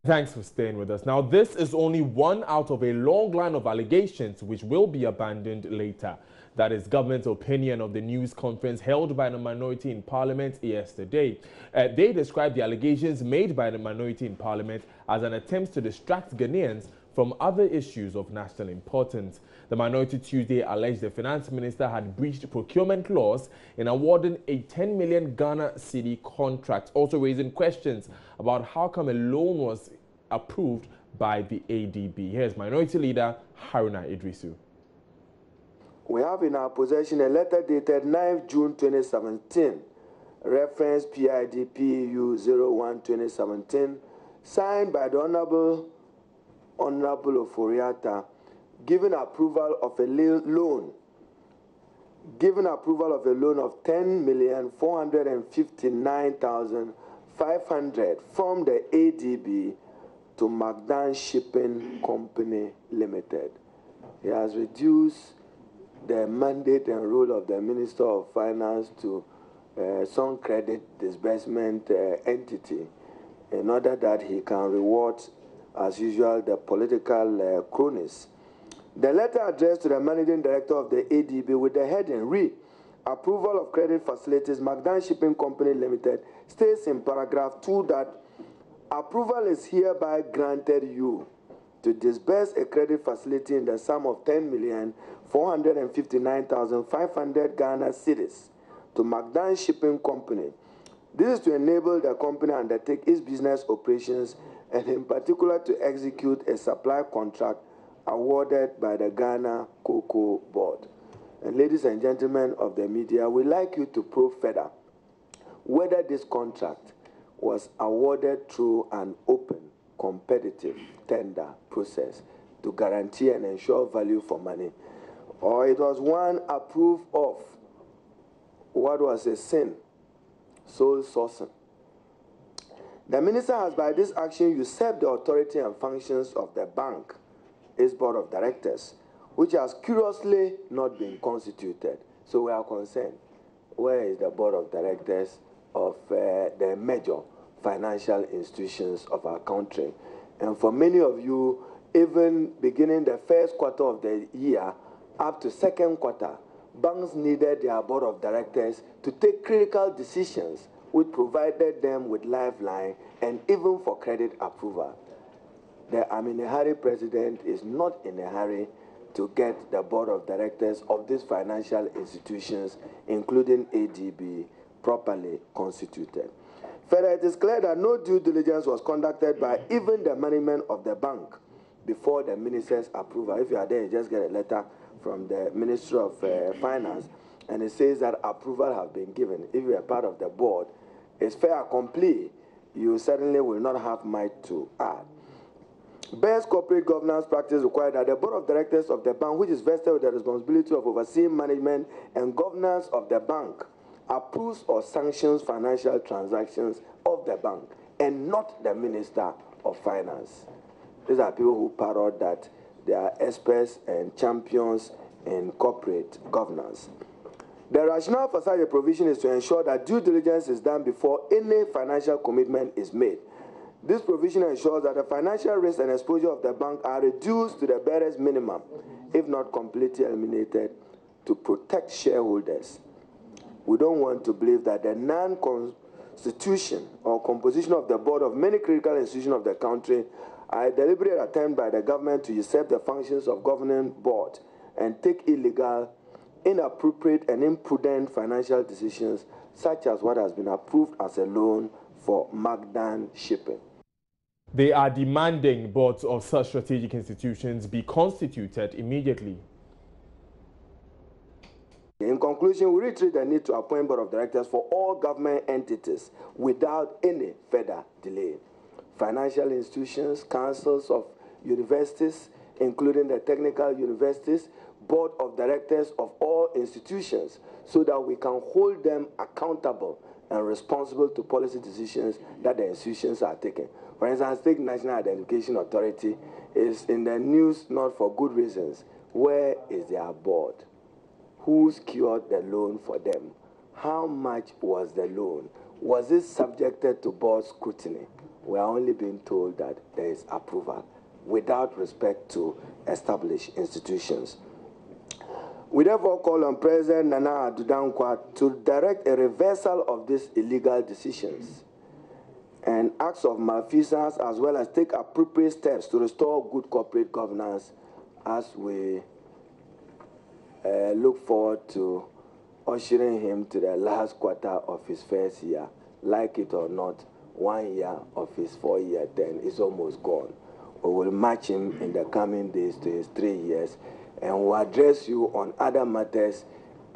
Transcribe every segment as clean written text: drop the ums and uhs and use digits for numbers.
Thanks for staying with us. Now, this is only one out of a long line of allegations which will be abandoned later. That is government's opinion of the news conference held by the minority in Parliament yesterday. They described the allegations made by the minority in Parliament as an attempt to distract Ghanaians from other issues of national importance. The minority Tuesday alleged the finance minister had breached procurement laws in awarding a 10 million Ghana cedi contract, also raising questions about how come a loan was approved by the ADB. Here's Minority Leader Haruna Idrisu. We have in our possession a letter dated 9th June 2017, reference PIDPU 01-2017, signed by the Honorable Oforiata, giving approval of a loan of 10,459,500 from the ADB to Magdan Shipping Company Limited. He has reduced the mandate and role of the Minister of Finance to some credit disbursement entity in order that he can reward, as usual, the political cronies. The letter addressed to the Managing Director of the ADB with the heading, read, Approval of Credit Facilities, Magdan Shipping Company Limited, states in paragraph 2 that approval is hereby granted you to disburse a credit facility in the sum of 10,459,500 Ghana cedis to Magdan Shipping Company. This is to enable the company to undertake its business operations and in particular to execute a supply contract awarded by the Ghana Cocoa Board. And ladies and gentlemen of the media, we'd like you to probe further whether this contract was awarded through an open, competitive tender process to guarantee and ensure value for money, or it was one approved of what was a sin, sole sourcing. The minister has by this action usurped the authority and functions of the bank, its board of directors, which has curiously not been constituted. So we are concerned, where is the board of directors of the major financial institutions of our country? And for many of you, even beginning the first quarter of the year up to second quarter, banks needed their board of directors to take critical decisions which provided them with lifeline and even for credit approval. The I'm in a hurry president is not in a hurry to get the board of directors of these financial institutions, including ADB, properly constituted. Further, it is clear that no due diligence was conducted by even the management of the bank before the minister's approval. If you are there, you just get a letter from the Ministry of Finance, and it says that approval has been given. If you are part of the board, it's fait accompli. You certainly will not have much to add. Best corporate governance practice requires that the board of directors of the bank, which is vested with the responsibility of overseeing management and governance of the bank, approves or sanctions financial transactions of the bank and not the Minister of Finance. These are people who parrot that they are experts and champions in corporate governance. The rationale for such a provision is to ensure that due diligence is done before any financial commitment is made. This provision ensures that the financial risk and exposure of the bank are reduced to the barest minimum, if not completely eliminated, to protect shareholders. We don't want to believe that the non-constitution or composition of the board of many critical institutions of the country are a deliberate attempt by the government to usurp the functions of governing board and take illegal, inappropriate, and imprudent financial decisions, such as what has been approved as a loan for Magdan Shipping. They are demanding boards of such strategic institutions be constituted immediately. In conclusion, we reiterate the need to appoint board of directors for all government entities without any further delay. Financial institutions, councils of universities, including the technical universities, board of directors of all institutions, so that we can hold them accountable and responsible to policy decisions that the institutions are taking. For instance, take National Identification Authority is in the news not for good reasons. Where is their board? Who secured the loan for them? How much was the loan? Was it subjected to board scrutiny? We are only being told that there is approval without respect to established institutions. We therefore call on President Nana Addo Dankwa to direct a reversal of these illegal decisions and acts of malfeasance, as well as take appropriate steps to restore good corporate governance as we look forward to ushering him to the last quarter of his first year. Like it or not, 1 year of his 4-year term is almost gone. We will match him in the coming days to his 3 years, and we'll address you on other matters,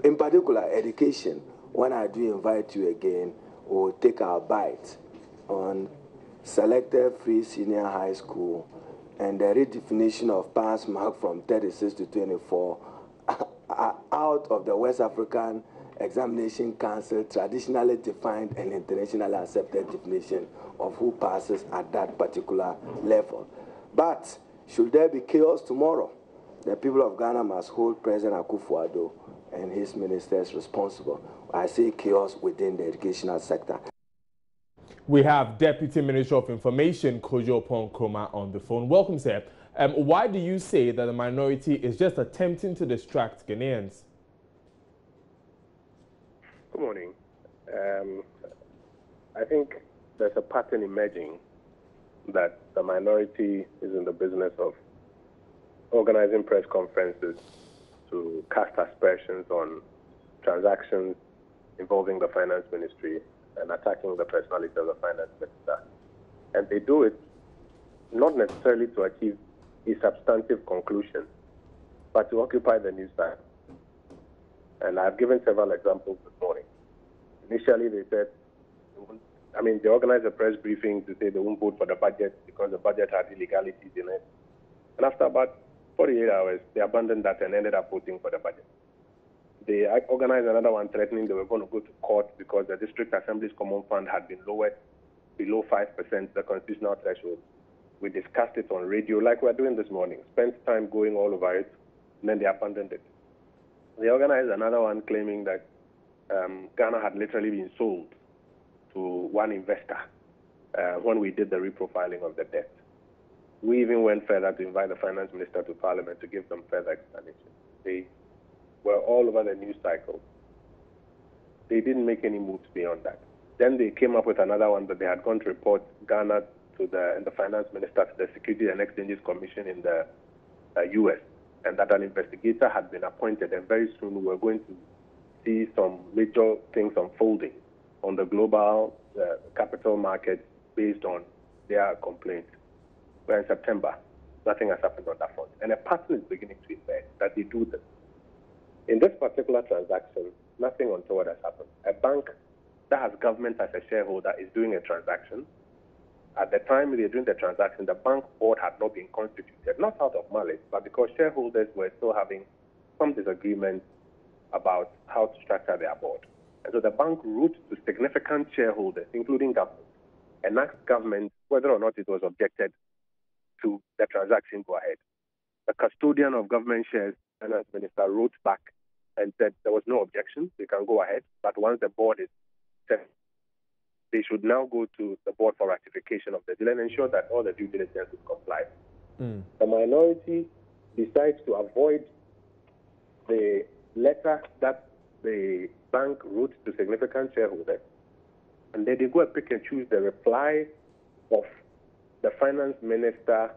in particular education. When I do invite you again, we'll take our bite on selected free senior high school and the redefinition of pass mark from 36 to 24 out of the West African Examination Council traditionally defined and internationally accepted definition of who passes at that particular level. But should there be chaos tomorrow, the people of Ghana must hold President Akufo-Addo and his ministers responsible. I say chaos within the educational sector. We have Deputy Minister of Information, Kojo Pon-Kroma, on the phone. Welcome, sir. Why do you say that the minority is just attempting to distract Ghanaians? Good morning. I think there's a pattern emerging that the minority is in the business of organizing press conferences to cast aspersions on transactions involving the finance ministry and attacking the personality of the finance minister. And they do it not necessarily to achieve a substantive conclusion, but to occupy the news cycle. And I've given several examples this morning. Initially, they said, they organized a press briefing to say they won't vote for the budget because the budget had illegalities in it. And after about 48 hours, they abandoned that and ended up voting for the budget. They organized another one threatening they were going to go to court because the District Assembly's Common Fund had been lowered below 5%, the constitutional threshold. We discussed it on radio like we're doing this morning, spent time going all over it, and then they abandoned it. They organized another one claiming that Ghana had literally been sold to one investor when we did the reprofiling of the debt. We even went further to invite the finance minister to parliament to give them further explanation. They were all over the news cycle. They didn't make any moves beyond that. Then they came up with another one that they had gone to report Ghana to the finance minister to the Securities and Exchanges Commission in the U.S., and that an investigator had been appointed, and very soon we were going to see some major things unfolding on the global capital market based on their complaints. We're in September. Nothing has happened on that front. And a pattern is beginning to emerge that they do this. In this particular transaction, nothing untoward has happened. A bank that has government as a shareholder is doing a transaction. At the time they're doing the transaction, the bank board had not been constituted, not out of malice, but because shareholders were still having some disagreement about how to structure their board. And so the bank wrote to significant shareholders, including government, and asked government whether or not it was objected to the transaction go ahead. The custodian of government shares, finance minister, wrote back and said there was no objection, they can go ahead, but once the board is set, they should now go to the board for ratification of the deal and ensure that all the due diligence is complied. The minority decides to avoid the letter that the bank wrote to significant shareholders, and then they go and pick and choose the reply of the finance minister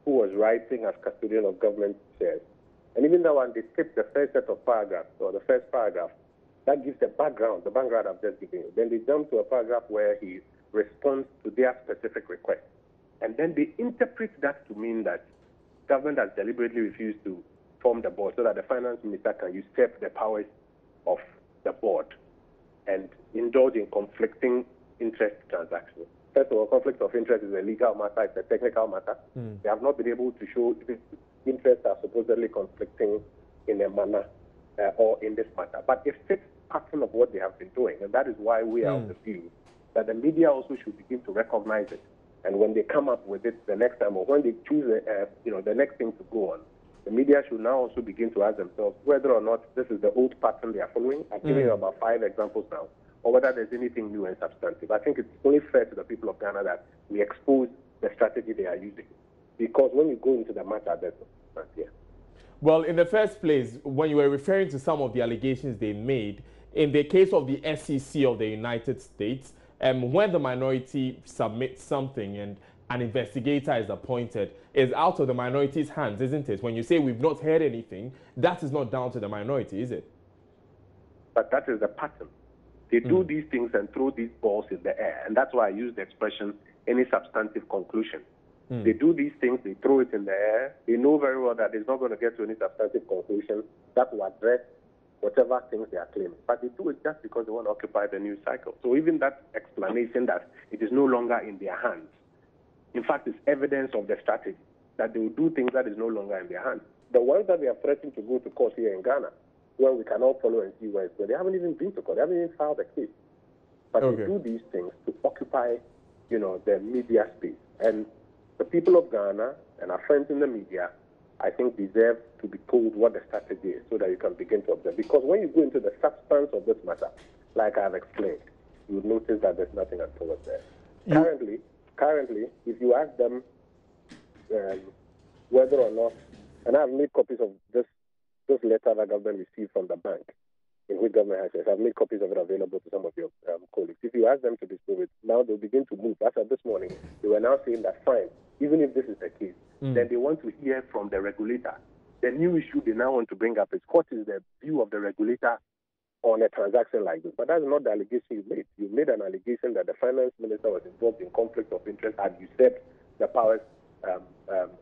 who was writing as custodian of government shares. And even that one, they skip the first set of paragraphs, or the first paragraph. That gives the background I've just given you. Then they jump to a paragraph where he responds to their specific request. And then they interpret that to mean that government has deliberately refused to form the board so that the finance minister can usurp the powers of the board and indulge in conflicting interest transactions. First of all, conflict of interest is a legal matter, it's a technical matter. They have not been able to show if interests are supposedly conflicting in a manner or in this matter. But it fits pattern of what they have been doing, and that is why we are of the view that the media also should begin to recognize it. And when they come up with it the next time, or when they choose the next thing to go on, the media should now also begin to ask themselves whether or not this is the old pattern they are following. I've given you about 5 examples now or whether there's anything new and substantive. I think it's only fair to the people of Ghana that we expose the strategy they are using. Because when you go into the matter, there's no substance here. Well, in the first place, when you were referring to some of the allegations they made, in the case of the SEC of the United States, when the minority submits something and an investigator is appointed, it's out of the minority's hands, isn't it? When you say we've not heard anything, that is not down to the minority, is it? But that is the pattern. They do these things and throw these balls in the air, and that's why I use the expression, any substantive conclusion. They do these things, they throw it in the air. They know very well that it's not going to get to any substantive conclusion that will address whatever things they are claiming. But they do it just because they want to occupy the news cycle. So even that explanation that it is no longer in their hands, in fact, is evidence of the strategy, that they will do things that is no longer in their hands. The ones that they are threatening to go to court here in Ghana, where we can all follow and see where it's going, they haven't even been to court. They haven't even filed a case. But they do these things to occupy, the media space. And the people of Ghana and our friends in the media, I think, deserve to be told what the strategy is so that you can begin to observe. Because when you go into the substance of this matter, like I've explained, you would notice that there's nothing untoward there. Currently, if you ask them whether or not, and I've made copies of this letter that government received from the bank, in which government has said, I've made copies of it available to some of your colleagues. If you ask them to disprove it, now they'll begin to move. As of this morning, they were now saying that, fine, even if this is the case, then they want to hear from the regulator. The new issue they now want to bring up is what is the view of the regulator on a transaction like this. But that's not the allegation you made. You made an allegation that the finance minister was involved in conflict of interest and usurped the powers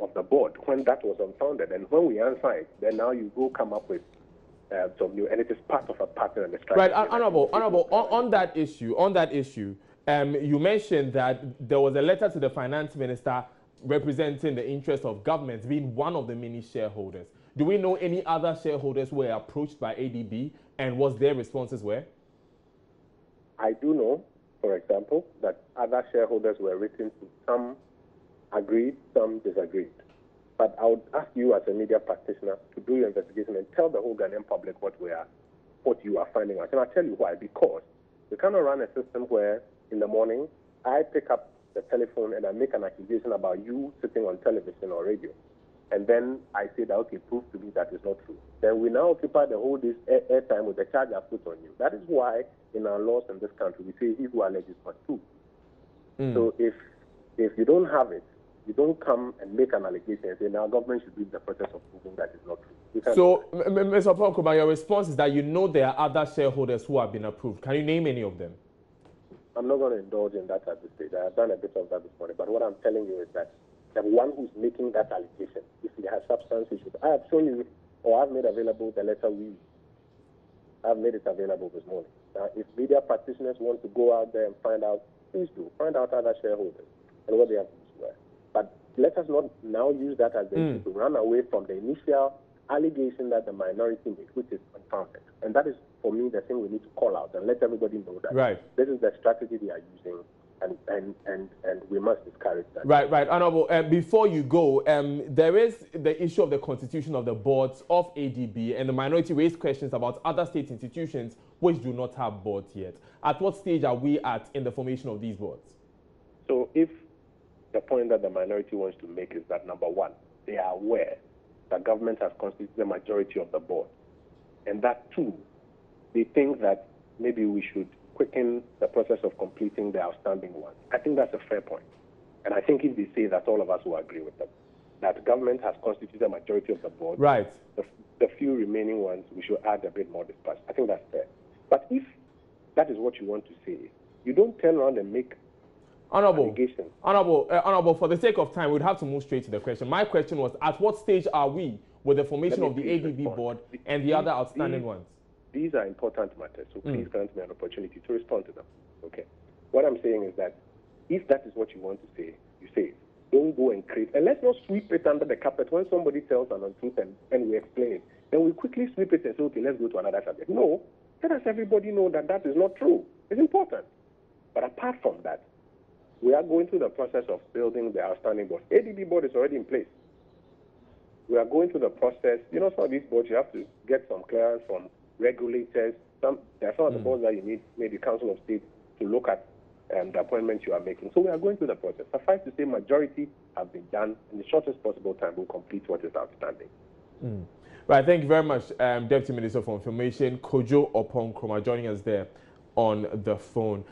of the board when that was unfounded. And when we answer it, then now you go come up with some new, and it is part of a pattern and a strategy. Right, Honorable, on that issue, you mentioned that there was a letter to the finance minister representing the interest of governments, being one of the many shareholders. Do we know any other shareholders who were approached by ADB and what their responses were? I do know, for example, that other shareholders were written to. Some agreed, some disagreed. But I would ask you as a media practitioner to do your investigation and tell the whole Ghanaian public what you are finding out. And I'll tell you why. Because we cannot run a system where in the morning I pick up the telephone and I make an accusation about you sitting on television or radio. And then I say that, okay, prove to me that is not true. Then we now occupy the whole this airtime with the charge I put on you. That is why in our laws in this country we say he who alleges must prove. So if you don't have it, you don't come and make an allegation and say, now government should do the process of proving that is not true. So, Mr. Pankuma, your response is that you know there are other shareholders who have been approved. Can you name any of them? I'm not going to indulge in that at this stage. I have done a bit of that this morning. But what I'm telling you is that the one who's making that allegation, if he has substance issues, I have shown you, or I've made available the letter I've made it available this morning. Now, if media practitioners want to go out there and find out, please do. Find out other shareholders and what they have to swear. But let us not now use that as the issue to run away from the initial allegation that the minority made, which is unfounded. And that is, for me, the thing we need to call out and let everybody know that this is the strategy they are using, and we must discourage that. Right. Honorable, before you go, there is the issue of the constitution of the boards of ADB, and the minority raised questions about other state institutions which do not have boards yet. At what stage are we at in the formation of these boards? So if the point that the minority wants to make is that, number one, they are aware that government has constituted the majority of the board, and that, two, they think that maybe we should quicken the process of completing the outstanding ones. I think that's a fair point. And I think if they say that, all of us will agree with them, that government has constituted the majority of the board. Right. The few remaining ones, we should add a bit more dispatch. I think that's fair. But if that is what you want to say, you don't turn around and make allegations. Honorable, for the sake of time, we'd have to move straight to the question. My question was, at what stage are we with the formation of the ADB board and the other outstanding ones? These are important matters, so please grant me an opportunity to respond to them. Okay. What I'm saying is that if that is what you want to say, you say it. Don't go and create, and let's not sweep it under the carpet when somebody tells an untruth and we explain it. Then we quickly sweep it and say, okay, let's go to another subject. No, let us everybody know that that is not true. It's important. But apart from that, we are going through the process of building the outstanding board. ADB board is already in place. We are going through the process. You know, some of these boards, you have to get some clearance from regulators There are some of the boards that you need maybe Council of State to look at the appointments you are making. So we are going through the process. Suffice to say, majority have been done in the shortest possible time. We'll complete what is outstanding. Right, thank you very much, Deputy Minister for Information, Kojo Oponkrom, joining us there on the phone.